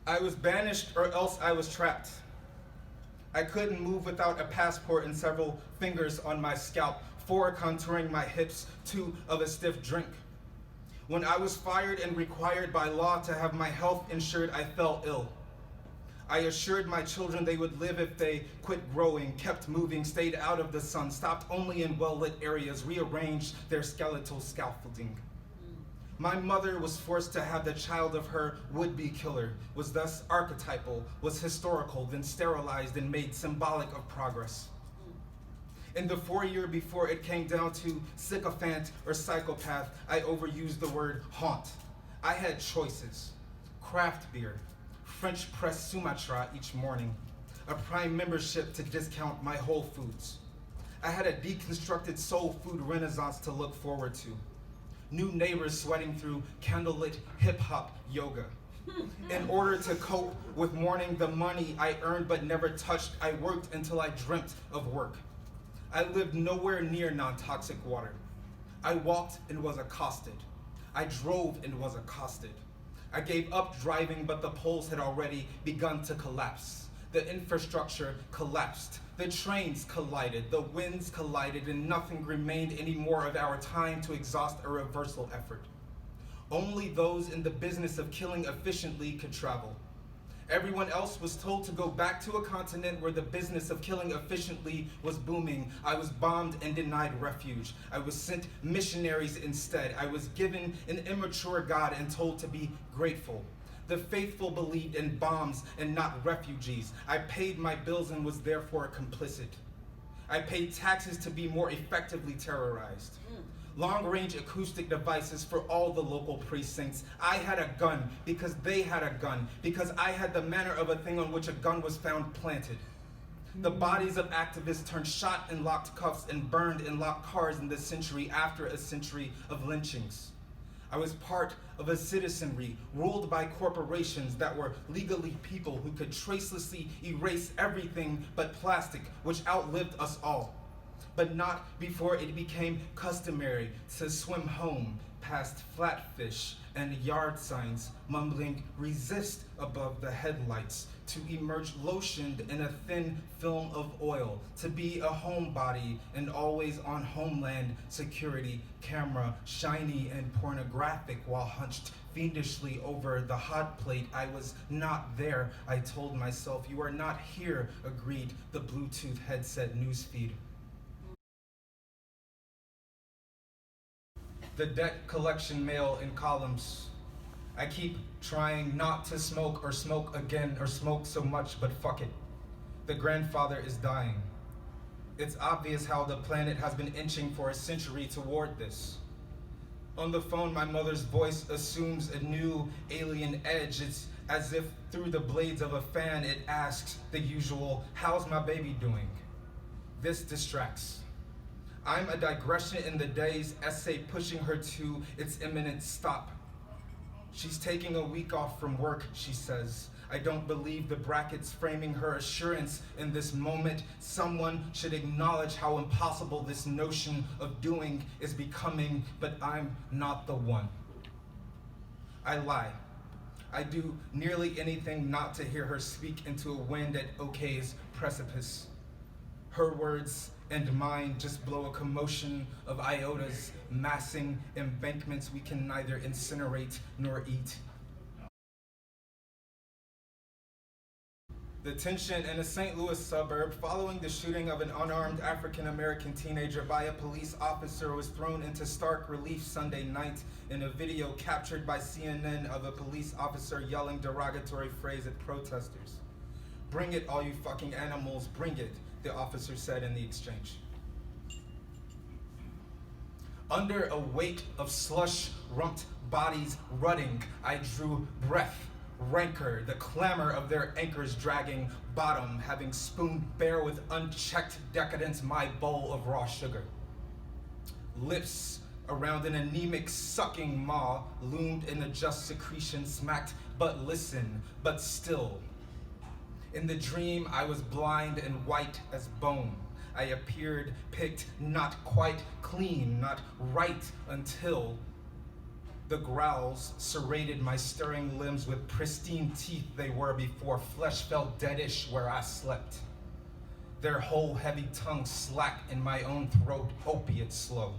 I was banished or else I was trapped. I couldn't move without a passport and several fingers on my scalp, 4 contouring my hips, 2 of a stiff drink. When I was fired and required by law to have my health insured, I fell ill. I assured my children they would live if they quit growing, kept moving, stayed out of the sun, stopped only in well-lit areas, rearranged their skeletal scaffolding. My mother was forced to have the child of her would-be killer, was thus archetypal, was historical, then sterilized and made symbolic of progress. In the 4 year before it came down to sycophant or psychopath, I overused the word haunt. I had choices: craft beer, French press Sumatra each morning, a Prime membership to discount my Whole Foods. I had a deconstructed soul food renaissance to look forward to. New neighbors sweating through candlelit hip-hop yoga. In order to cope with mourning the money I earned but never touched, I worked until I dreamt of work. I lived nowhere near non-toxic water. I walked and was accosted. I drove and was accosted. I gave up driving, but the poles had already begun to collapse. The infrastructure collapsed. The trains collided, the winds collided, and nothing remained anymore of our time to exhaust a reversal effort. Only those in the business of killing efficiently could travel. Everyone else was told to go back to a continent where the business of killing efficiently was booming. I was bombed and denied refuge. I was sent missionaries instead. I was given an immature God and told to be grateful. The faithful believed in bombs and not refugees. I paid my bills and was therefore complicit. I paid taxes to be more effectively terrorized. Long-range acoustic devices for all the local precincts. I had a gun because they had a gun, because I had the manner of a thing on which a gun was found planted. The bodies of activists turned shot in locked cuffs and burned in locked cars in the century after a century of lynchings. I was part of a citizenry ruled by corporations that were legally people who could tracelessly erase everything but plastic, which outlived us all. But not before it became customary to swim home past flatfish and yard signs mumbling "resist" above the headlights, to emerge lotioned in a thin film of oil, to be a homebody and always on Homeland Security camera, shiny and pornographic while hunched fiendishly over the hot plate. I was not there, I told myself. You are not here, agreed the Bluetooth headset newsfeed. The debt collection mail in columns. I keep trying not to smoke or smoke again or smoke so much, but fuck it. The grandfather is dying. It's obvious how the planet has been inching for a century toward this. On the phone, my mother's voice assumes a new alien edge. It's as if through the blades of a fan it asks the usual, "How's my baby doing?" This distracts. I'm a digression in the day's essay pushing her to its imminent stop. She's taking a week off from work, she says. I don't believe the brackets framing her assurance in this moment. Someone should acknowledge how impossible this notion of doing is becoming, but I'm not the one. I lie. I do nearly anything not to hear her speak into a wind at OK's precipice. Her words and mine just blow a commotion of iotas, massing embankments we can neither incinerate nor eat. The tension in a St. Louis suburb following the shooting of an unarmed African-American teenager by a police officer was thrown into stark relief Sunday night in a video captured by CNN of a police officer yelling derogatory phrase at protesters. "Bring it, all you fucking animals, bring it," the officer said in the exchange. Under a weight of slush-rumped bodies rutting, I drew breath, rancor, the clamor of their anchors dragging bottom, having spooned bare with unchecked decadence my bowl of raw sugar. Lips around an anemic sucking maw loomed in a just secretion, smacked, but listen, but still. In the dream, I was blind and white as bone. I appeared picked not quite clean, not right until The growls serrated my stirring limbs with pristine teeth they were before flesh fell deadish where I slept. Their whole heavy tongue slack in my own throat, opiate slow.